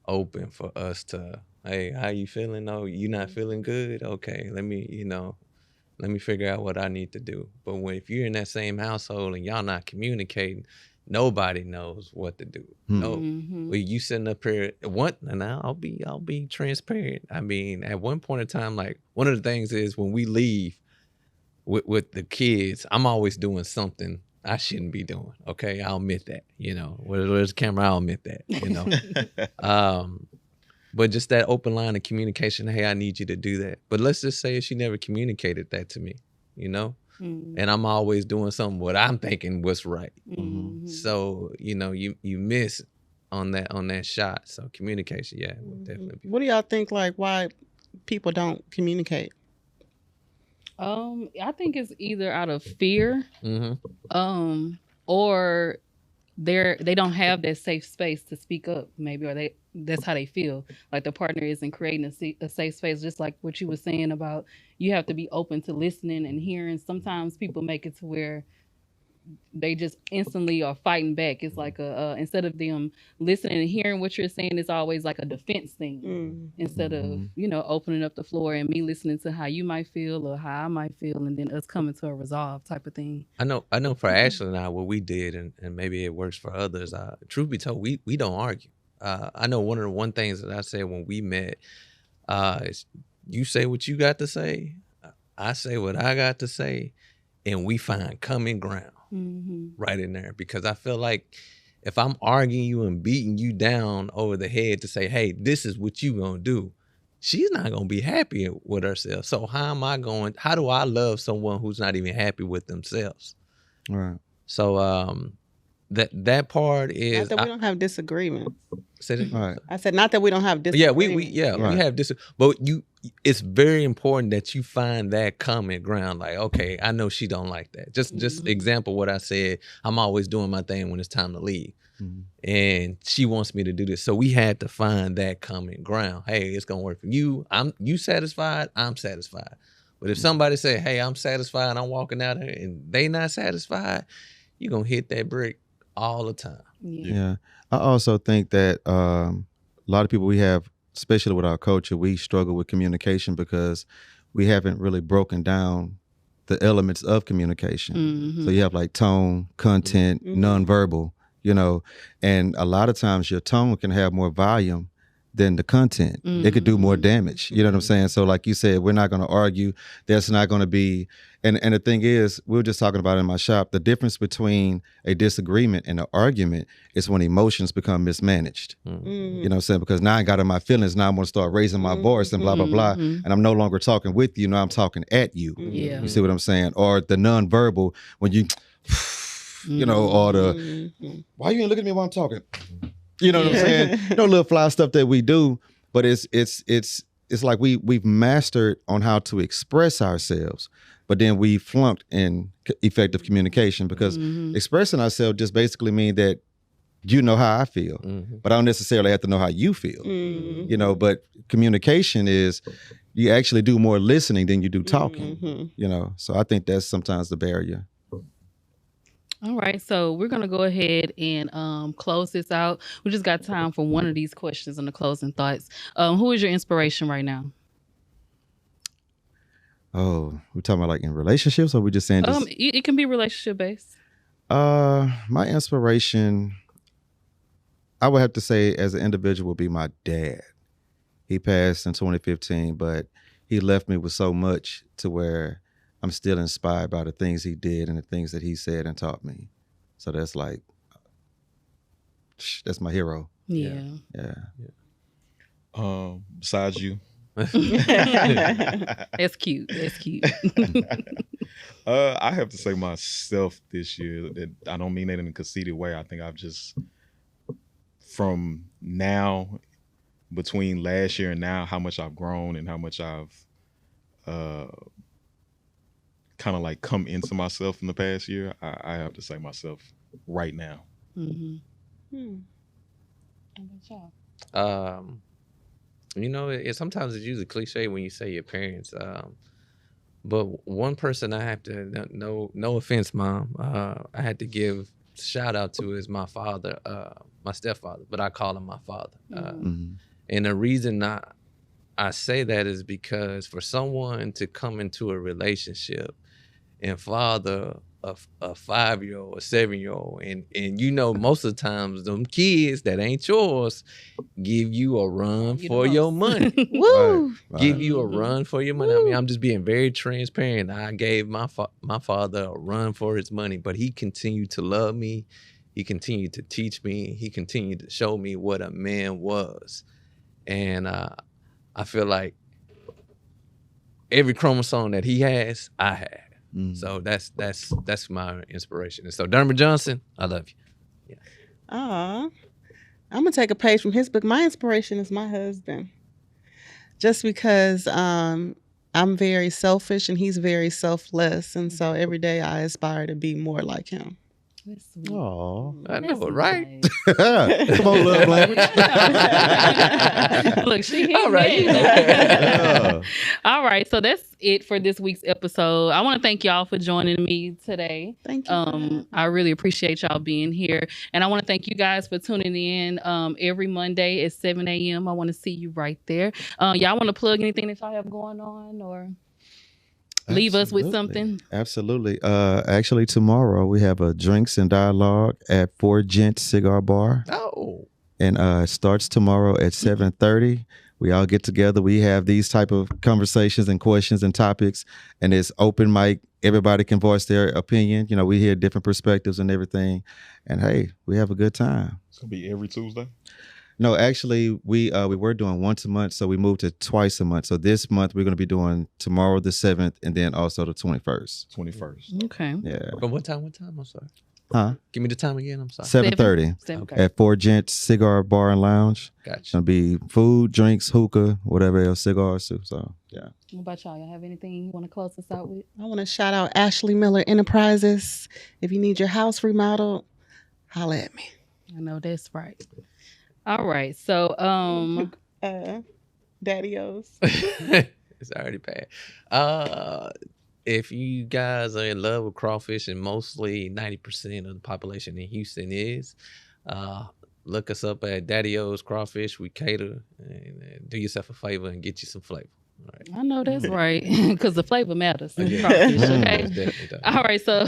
open for us to, hey, how you feeling? Oh, you not feeling good? Okay, let me figure out what I need to do. But if you're in that same household and y'all not communicating, nobody knows what to do. No, Mm-hmm. well, you sitting up here, and I'll be transparent. I mean, at one point in time, like, one of the things is when we leave with the kids, I'm always doing something I shouldn't be doing. Okay, I'll admit that. Where's the camera? I'll admit that. But just that open line of communication. Hey, I need you to do that. But let's just say she never communicated that to me. Mm-hmm. And I'm always doing something what I'm thinking was right. Mm-hmm. So you miss on that shot. So communication, yeah, would definitely be. What do y'all think? Like, why people don't communicate? I think it's either out of fear, Mm-hmm. or they don't have that safe space to speak up, maybe, or that's how they feel. Like the partner isn't creating a safe space, just like what you were saying about you have to be open to listening and hearing. Sometimes people make it to where they just instantly are fighting back. It's like instead of them listening and hearing what you're saying, it's always like a defense thing instead of opening up the floor and me listening to how you might feel or how I might feel, and then us coming to a resolve type of thing. I know for Ashley and I, what we did, and maybe it works for others. Truth be told, we don't argue. I know one of the one things that I said when we met is you say what you got to say, I say what I got to say, and we find common ground right in there. Because I feel like if I'm arguing you and beating you down over the head to say, hey, this is what you gonna do, she's not gonna be happy with herself. So how do I love someone who's not even happy with themselves? Right. So that part is not that we don't have disagreements. Say that? Right. I said not that we don't have disagreements. we Right. have this, but it's very important that you find that common ground. Like, okay, I know she don't like that. Just example what I said. I'm always doing my thing when it's time to leave. And she wants me to do this. So we had to find that common ground. Hey, it's gonna work for you. You satisfied, I'm satisfied. But if somebody say, hey, I'm satisfied, and I'm walking out here and they not satisfied, you're gonna hit that brick all the time. Yeah. I also think that a lot of people we have, especially with our culture, we struggle with communication because we haven't really broken down the elements of communication. So you have like tone, content, nonverbal, and a lot of times your tone can have more volume than the content. It could do more damage. You know what I'm saying? So like you said, we're not going to argue. There's not going to be, and the thing is, we were just talking about it in my shop, the difference between a disagreement and an argument is when emotions become mismanaged. You know what I'm saying? Because now I got in my feelings, now I'm going to start raising my voice and blah, blah, blah. And I'm no longer talking with you, now I'm talking at you. Yeah. You see what I'm saying? Or the nonverbal, when you, or the, why you ain't looking at me while I'm talking? You know what I'm saying? Little fly stuff that we do, but it's like we've mastered on how to express ourselves, but then we flunked in effective communication because expressing ourselves just basically mean that you know how I feel, but I don't necessarily have to know how you feel. But communication is you actually do more listening than you do talking. So I think that's sometimes the barrier. All right, so we're going to go ahead and close this out. We just got time for one of these questions and the closing thoughts. Who is your inspiration right now? Oh, we're talking about like in relationships, or we just saying just... It can be relationship based. My inspiration, I would have to say as an individual, would be my dad. He passed in 2015, but he left me with so much to where I'm still inspired by the things he did and the things that he said and taught me. So that's like, that's my hero. Yeah. Besides you. That's cute. That's cute. I have to say myself this year. That I don't mean that in a conceited way. I think I've just, from now, between last year and now, how much I've grown and how much I've kind of like come into myself in the past year. I have to say myself right now. Sometimes it's usually cliche when you say your parents. But one person I have to, no offense, Mom, I had to give shout out to is my father, my stepfather, but I call him my father. And the reason I say that is because for someone to come into a relationship and father a 5-year-old, a 7-year-old, and most of the times them kids that ain't yours give you a run for your money. Woo! Right. Give you a run for your money. I mean, I'm just being very transparent. I gave my father a run for his money, but he continued to love me. He continued to teach me. He continued to show me what a man was. And I feel like every chromosome that he has, I have. So that's my inspiration. And so Dermot Johnson, I love you. I'm gonna take a page from his book. My inspiration is my husband, just because I'm very selfish and he's very selfless, and so every day I aspire to be more like him. That's sweet. Oh, I That's know, right? nice. come on, love language. Look, she hit All right. me. Yeah. All right, so that's it for this week's episode. I want to thank y'all for joining me today. Thank you. I really appreciate y'all being here, and I want to thank you guys for tuning in every Monday at 7 a.m. I want to see you right there. Y'all want to plug anything that y'all have going on, or leave us with something? Absolutely. Actually, tomorrow we have a drinks and dialogue at 4 Gent Cigar Bar, Oh. and it starts tomorrow at 7:30. We all get together. We have these type of conversations and questions and topics, and it's open mic. Everybody can voice their opinion. You know, we hear different perspectives and everything, and hey, we have a good time. It's gonna be every Tuesday. No, actually, we were doing once a month, so we moved to twice a month. So this month we're going to be doing tomorrow the 7th, and then also the 21st. 21st. Okay. Yeah. But what time? I'm sorry. Huh? Give me the time again. I'm sorry. 7:30 7. at 4 Gent Cigar Bar and Lounge. Gotcha. It's gonna be food, drinks, hookah, whatever else, cigars too. So yeah. What about y'all? Y'all have anything you want to close us out with? I want to shout out Ashley Miller Enterprises. If you need your house remodeled, holla at me. I know that's right. All right, so Daddy-O's. It's already bad. If you guys are in love with crawfish, and mostly 90% of the population in Houston is, look us up at Daddy O's Crawfish. We cater, and do yourself a favor and get you some flavor. All right. I know that's right, because the flavor matters. Yeah. Crawfish, Most okay? definitely does. All right, so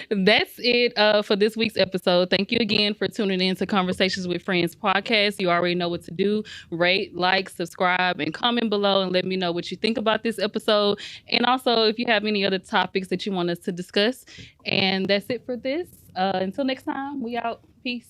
that's it for this week's episode. Thank you again for tuning in to Conversations with Friends podcast. You already know what to do. Rate, like, subscribe, and comment below and let me know what you think about this episode. And also, if you have any other topics that you want us to discuss. And that's it for this. Until next time, we out. Peace.